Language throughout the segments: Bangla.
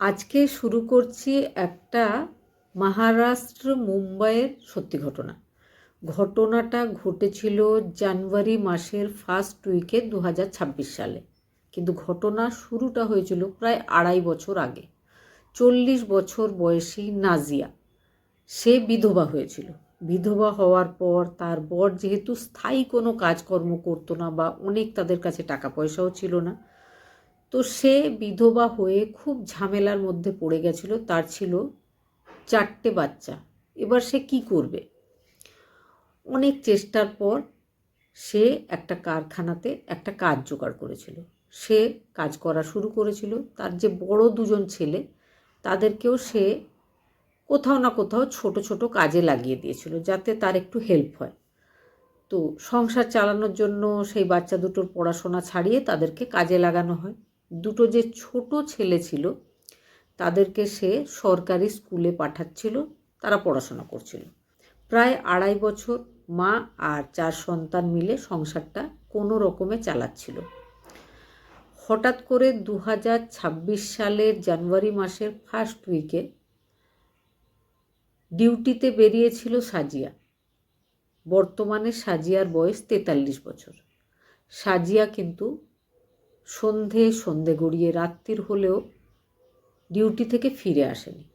আজকে শুরু করছি একটা মহারাষ্ট্র মুম্বাইয়ের সত্যি ঘটনা। ঘটনাটা ঘটেছিল জানুয়ারি মাসের ফার্স্ট উইকে 2026 সালে, কিন্তু ঘটনা শুরুটা হয়েছিল প্রায় 2.5 বছর আগে। 40 বছর বয়সী নাজিয়া, সে বিধবা হয়েছিল। বিধবা হওয়ার পর তার বর যেহেতু স্থায়ী কোনো কাজকর্ম করতো না বা অনেক তাদের কাছে টাকা পয়সাও ছিল না, তো সে বিধবা হয়ে খুব ঝামেলার মধ্যে পড়ে গেছিল। তার ছিল 4টে বাচ্চা। এবার সে কি করবে? অনেক চেষ্টার পর সে একটা কারখানাতে একটা কাজ জোগাড় করেছিল। সে কাজ করা শুরু করেছিল। তার যে বড় দুজন ছেলে, তাদেরকেও সে কোথাও না কোথাও ছোট ছোট কাজে লাগিয়ে দিয়েছিল, যাতে তার একটু হেল্প হয়। তো সংসার চালানোর জন্য সেই বাচ্চা দুটোর পড়াশোনা ছাড়িয়ে তাদেরকে কাজে লাগানো হয়। দুটো যে ছোট ছেলে ছিল, তাদেরকে সে সরকারি স্কুলে পাঠাচ্ছিল, তারা পড়াশোনা করছিল। প্রায় 2.5 বছর মা আর 4 সন্তান মিলে সংসারটা কোনো রকমে চালাচ্ছিল। হঠাৎ করে 2026 সালের জানুয়ারি মাসের ফার্স্ট উইকে ডিউটিতে বেরিয়েছিল সাজিয়া। বর্তমানে সাজিয়ার বয়স 43 বছর। সাজিয়া কিন্তু সন্ধে গড়িয়ে রাত্রির হলেও ডিউটি থেকে ফিরে আসেনি।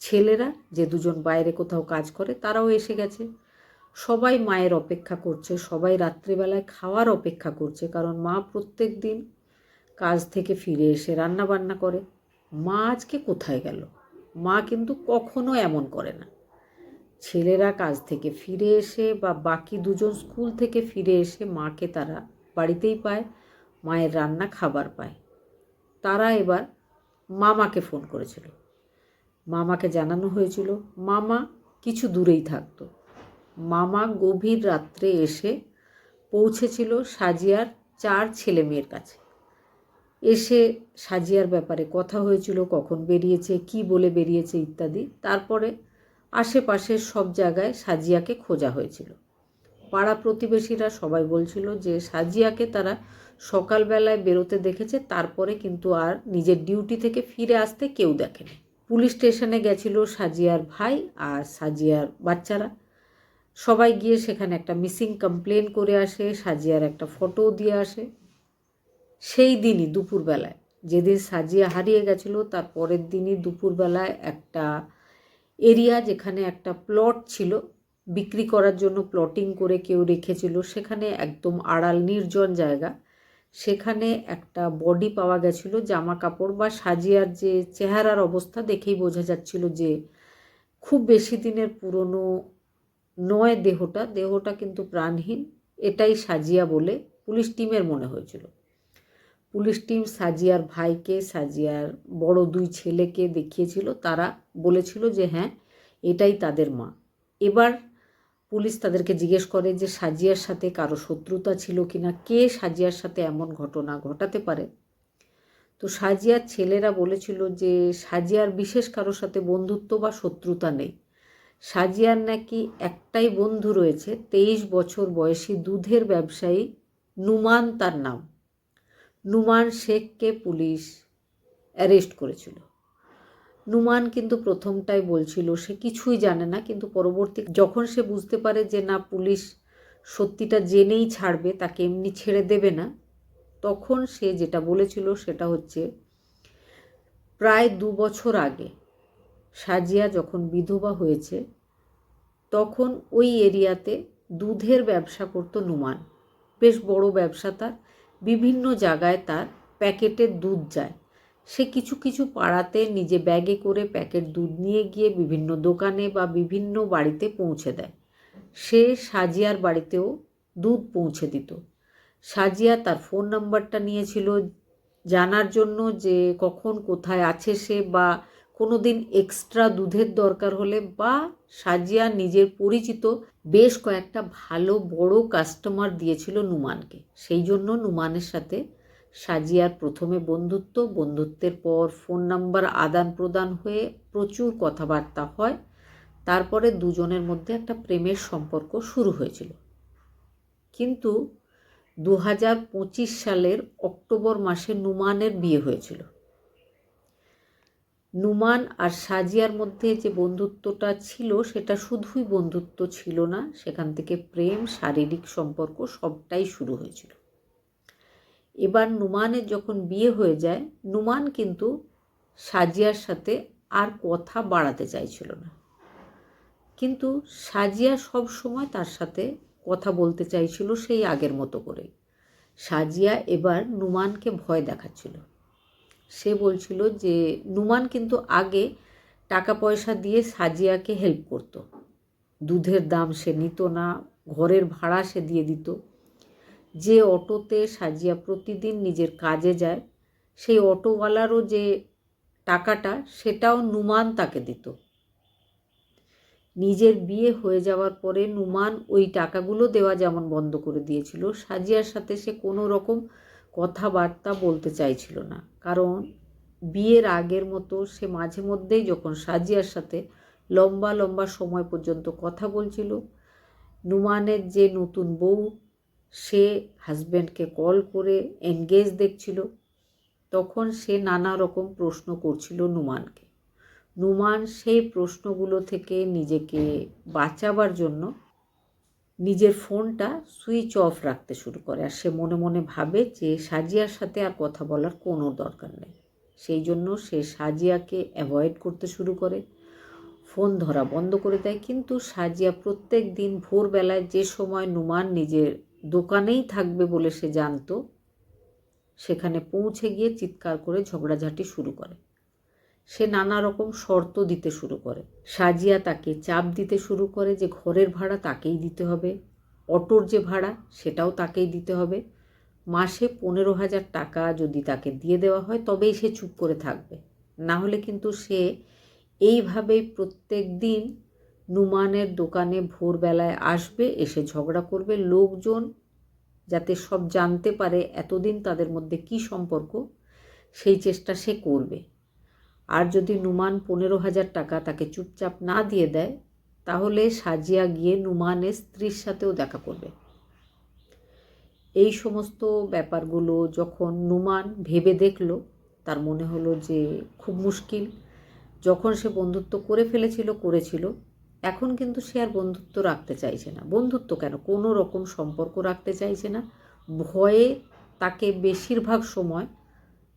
ছেলেরা যে দুজন বাইরে কোথাও কাজ করে, তারাও এসে গেছে। সবাই মায়ের অপেক্ষা করছে, সবাই রাত্রিবেলায় খাওয়ার অপেক্ষা করছে, কারণ মা প্রত্যেক দিন কাজ থেকে ফিরে এসে রান্না বান্না করে। মা আজকে কোথায় গেল? মা কিন্তু কখনো এমন করে না। ছেলেরা কাজ থেকে ফিরে এসে বা বাকি দুজন স্কুল থেকে ফিরে এসে মাকে তারা বাড়িতেই পায়, মায়ের রান্না খাবার পায়। তারা এবার মামাকে ফোন করেছিল। মামাকে জানানো হয়েছিল। মামা কিছু দূরেই থাকতো। মামা গভীর রাত্রে এসে পৌঁছেছিল সাজিয়ার 4 ছেলে মেয়ের কাছে। এসে সাজিয়ার ব্যাপারে কথা হয়েছিল, কখন বেরিয়েছে, কি বলে বেরিয়েছে ইত্যাদি। তারপরে আশেপাশের সব জায়গায় সাজিয়াকে খোঁজা হয়েছিল। পাড়া প্রতিবেশীরা সবাই বলছিল যে সাজিয়াকে তারা সকালবেলায় বেরোতে দেখেছে, তারপরে কিন্তু আর নিজের ডিউটি থেকে ফিরে আসতে কেউ দেখেনি। পুলিশ স্টেশনে গেছিল সাজিয়ার ভাই আর সাজিয়ার বাচ্চারা। সবাই গিয়ে সেখানে একটা মিসিং কমপ্লেন করে আসে, সাজিয়ার একটা ফটোও দিয়ে আসে। সেই দিনই দুপুরবেলায়, যেদিন সাজিয়া হারিয়ে গেছিল, তার পরের দিনই দুপুরবেলায় একটা এরিয়া, যেখানে একটা প্লট ছিল বিক্রি করার জন্য, প্লটিং করে কেউ রেখেছিল, সেখানে একদম আড়াল নির্জন জায়গা, সেখানে একটা বডি পাওয়া গেছিল। জামা কাপড় বা সাজিয়ার যে চেহারার অবস্থা দেখেই বোঝা যাচ্ছিল যে খুব বেশি দিনের পুরনো নয় দেহটা কিন্তু প্রাণহীন। এটাই সাজিয়া বলে পুলিশ টিমের মনে হয়েছিল। পুলিশ টিম সাজিয়ার ভাইকে, সাজিয়ার বড় 2 ছেলেকে দেখিয়েছিল। তারা বলেছিল যে হ্যাঁ, এটাই তাদের মা। এবার পুলিশ তাদেরকে জিজ্ঞেস করে যে সাজিয়ার সাথে কারো শত্রুতা ছিল কিনা, কে সাজিয়ার সাথে এমন ঘটনা ঘটাতে পারে। তো সাজিয়ার ছেলেরা বলেছিল যে সাজিয়ার বিশেষ কারোর সাথে বন্ধুত্ব বা শত্রুতা নেই। সাজিয়ার নাকি একটাই বন্ধু রয়েছে, 23 বছর বয়সী দুধের ব্যবসায়ী নুমান তার নাম। নুমান শেখকে পুলিশ অ্যারেস্ট করেছিল। নুমান কিন্তু প্রথমটাই বলছিল সে কিছুই জানে না, কিন্তু পরবর্তী যখন সে বুঝতে পারে যে না, পুলিশ সত্যিটা জেনেই ছাড়বে, তাকে এমনি ছেড়ে দেবে না, তখন সে যেটা বলেছিল সেটা হচ্ছে প্রায় 2 বছর আগে সাজিয়া যখন বিধবা হয়েছে, তখন ওই এরিয়াতে দুধের ব্যবসা করত নুমান। বেশ বড় ব্যবসা তার। বিভিন্ন জায়গায় তার প্যাকেটের দুধ যায়। সে কিছু কিছু পাড়াতে নিজে ব্যাগে করে প্যাকেট দুধ নিয়ে গিয়ে বিভিন্ন দোকানে বা বিভিন্ন বাড়িতে পৌঁছে দেয়। সে সাজিয়ার বাড়িতেও দুধ পৌঁছে দিত। সাজিয়া তার ফোন নাম্বারটা নিয়েছিল জানার জন্য যে কখন কোথায় আছে সে, বা কোনো দিন এক্সট্রা দুধের দরকার হলে, বা সাজিয়া নিজের পরিচিত বেশ কয়েকটা ভালো বড় কাস্টমার দিয়েছিল নুমানকে। সেই জন্য নুমানের সাথে সাজিয়ার প্রথমে বন্ধুত্বের পর ফোন নাম্বার আদান প্রদান হয়ে প্রচুর কথাবার্তা হয়। তারপরে দুজনের মধ্যে একটা প্রেমের সম্পর্ক শুরু হয়েছিল। কিন্তু 2025 সালের অক্টোবর মাসে নুমানের বিয়ে হয়েছিল। নুমান আর সাজিয়ার মধ্যে যে বন্ধুত্বটা ছিল সেটা শুধুই বন্ধুত্ব ছিল না, সেখান থেকে প্রেম, শারীরিক সম্পর্ক সবটাই শুরু হয়েছিল। এবার নুমানের যখন বিয়ে হয়ে যায়, নুমান কিন্তু সাজিয়ার সাথে আর কথা বাড়াতে চাইছিল না, কিন্তু সাজিয়া সব সময় তার সাথে কথা বলতে চাইছিল সেই আগের মতো করে। সাজিয়া এবার নুমানকে ভয় দেখাচ্ছিল। সে বলছিল যে নুমান কিন্তু আগে টাকা পয়সা দিয়ে সাজিয়াকে হেল্প করত, দুধের দাম সে নিত না, ঘরের ভাড়া সে দিয়ে দিত। যে অটোতে সাজিয়া প্রতিদিন নিজের কাজে যায়, সেই অটোওয়ালারও যে টাকাটা সেটাও নুমান তাকে দিত। নিজের বিয়ে হয়ে যাওয়ার পরে নুমান ওই টাকাগুলো দেওয়া যেমন বন্ধ করে দিয়েছিল, সাজিয়ার সাথে সে কোনো রকম কথাবার্তা বলতে চাইছিল না। কারণ বিয়ের আগের মতো সে মাঝে মধ্যেই যখন সাজিয়ার সাথে লম্বা লম্বা সময় পর্যন্ত কথা বলছিল, নুমানের যে নতুন বউ সে হাজব্যান্ডকে কল করে এনগেজ দেখছিল, তখন সে নানা রকম প্রশ্ন করছিল নুমানকে। নুমান সেই প্রশ্নগুলো থেকে নিজেকে বাঁচাবার জন্য নিজের ফোনটা সুইচ অফ রাখতে শুরু করে, আর সে মনে মনে ভাবে যে সাজিয়ার সাথে আর কথা বলার কোনো দরকার নেই। সেই জন্য সে সাজিয়াকে অ্যাভয়েড করতে শুরু করে, ফোন ধরা বন্ধ করে দেয়। কিন্তু সাজিয়া প্রত্যেক দিন ভোরবেলায়, যে সময় নুমান নিজের দোকানেই থাকবে বলে সে জানতো, সেখানে পৌঁছে গিয়ে চিৎকার করে ঝগড়াঝাটি শুরু করে। সে নানা রকম শর্ত দিতে শুরু করে। সাজিয়া তাকে চাপ দিতে শুরু করে যে ঘরের ভাড়া তাকেই দিতে হবে, অটোর যে ভাড়া সেটাও তাকেই দিতে হবে, মাসে 15,000 টাকা যদি তাকে দিয়ে দেওয়া হয় তবেই সে চুপ করে থাকবে, না হলে কিন্তু সে এইভাবেই প্রত্যেক দিন নুমানের দোকানে ভোরবেলায় আসবে, এসে ঝগড়া করবে। লোকজন যাতে সব জানতে পারে এতদিন তাদের মধ্যে কী সম্পর্ক, সেই চেষ্টা সে করবে। আর যদি নুমান 15,000 টাকা তাকে চুপচাপ না দিয়ে দেয়, তাহলে সাজিয়া গিয়ে নুমানের স্ত্রীর সাথেও দেখা করবে। এই সমস্ত ব্যাপারগুলো যখন নুমান ভেবে দেখল, তার মনে হলো যে খুব মুশকিল। যখন সে বন্ধুত্ব করে ফেলেছিল করেছিল, এখন কিন্তু সে আর বন্ধুত্ব রাখতে চাইছে না। বন্ধুত্ব কেন, কোনো রকম সম্পর্ক রাখতে চাইছে না। ভয়ে তাকে বেশিরভাগ সময়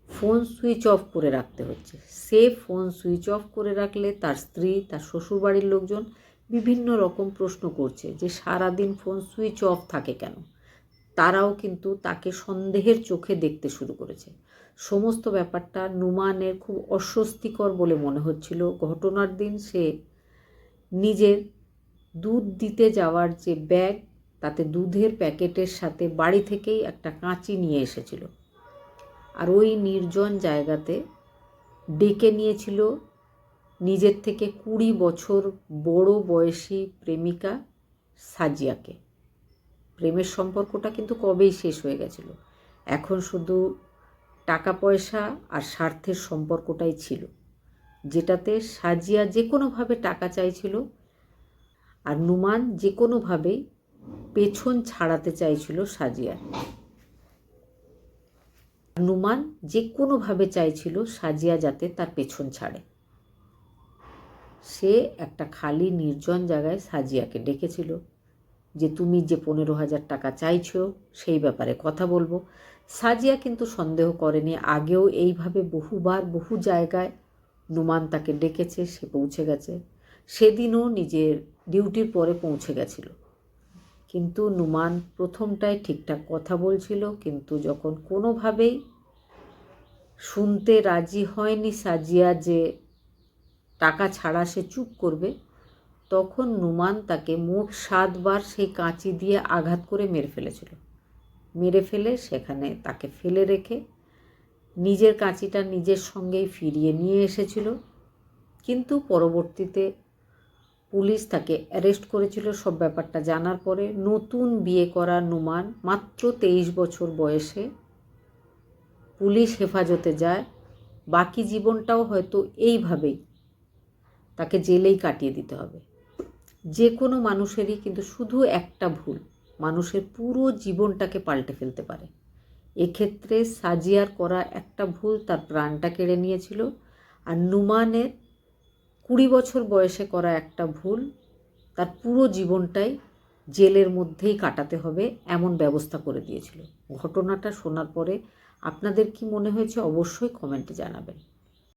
ফোন সুইচ অফ করে রাখতে হচ্ছে। সে ফোন সুইচ অফ করে রাখলে তার স্ত্রী, তার শ্বশুরবাড়ির লোকজন বিভিন্ন রকম প্রশ্ন করছে যে সারাদিন ফোন সুইচ অফ থাকে কেন। তারাও কিন্তু তাকে সন্দেহের চোখে দেখতে শুরু করেছে। সমস্ত ব্যাপারটা নুমানের খুব অস্বস্তিকর বলে মনে হচ্ছিল। ঘটনার দিন সে নিজের দুধ দিতে যাওয়ার যে ব্যাগ, তাতে দুধের প্যাকেটের সাথে বাড়ি থেকেই একটা কাঁচি নিয়ে এসেছিল, আর ওই নির্জন জায়গাতে ডেকে নিয়েছিল নিজের থেকে 20 বছর বড় বয়সী প্রেমিকা সাজিয়াকে। প্রেমের সম্পর্কটা কিন্তু কবেই শেষ হয়ে গেছিল, এখন শুধু টাকা পয়সা আর স্বার্থের সম্পর্কটাই ছিল, যেটাতে সাজিয়া যে কোনোভাবে টাকা চাইছিল আর নুমান যে কোনোভাবেই পেছন ছাড়াতে চাইছিল সাজিয়ার। নুমান যে কোনোভাবে চাইছিল সাজিয়া যাতে তার পেছন ছাড়ে। সে একটা খালি নির্জন জায়গায় সাজিয়াকে ডেকেছিল যে তুমি যে 15,000 টাকা চাইছো সেই ব্যাপারে কথা বলবো। সাজিয়া কিন্তু সন্দেহ করেনি, আগেও এইভাবে বহুবার বহু জায়গায় নুমান তাকে ডেকেছে, সে পৌঁছে গেছে। সেদিনও নিজের ডিউটির পরে পৌঁছে গেছিল, কিন্তু নুমান প্রথমটায় ঠিকঠাক কথা বলছিল, কিন্তু যখন কোনোভাবেই শুনতে রাজি হয়নি সাজিয়া যে টাকা ছাড়া সে চুপ করবে, তখন নুমান তাকে মোট 7 বার সেই কাঁচি দিয়ে আঘাত করে মেরে ফেলেছিল। মেরে ফেলে সেখানে তাকে ফেলে রেখে নিজের কাঁচিটা নিজের সঙ্গেই ফিরিয়ে নিয়ে এসেছিল। কিন্তু পরবর্তীতে পুলিশ তাকে অ্যারেস্ট করেছিল। সব ব্যাপারটা জানার পরে নতুন বিয়ে করা নুমান মাত্র 23 বছর বয়সে পুলিশ হেফাজতে যায়। বাকি জীবনটাও হয়তো এইভাবেই তাকে জেলেই কাটিয়ে দিতে হবে। যে কোনো মানুষেরই কিন্তু শুধু একটা ভুল মানুষের পুরো জীবনটাকে পাল্টে ফেলতে পারে। এক্ষেত্রে সাজিয়ার করা একটা ভুল তার প্রাণটা কেড়ে নিয়েছিল, আর নুমানের 20 বছর বয়সে করা একটা ভুল তার পুরো জীবনটাই জেলের মধ্যেই কাটাতে হবে এমন ব্যবস্থা করে দিয়েছিল। ঘটনাটা শোনার পরে আপনাদের কি মনে হয়েছে অবশ্যই কমেন্টে জানাবেন।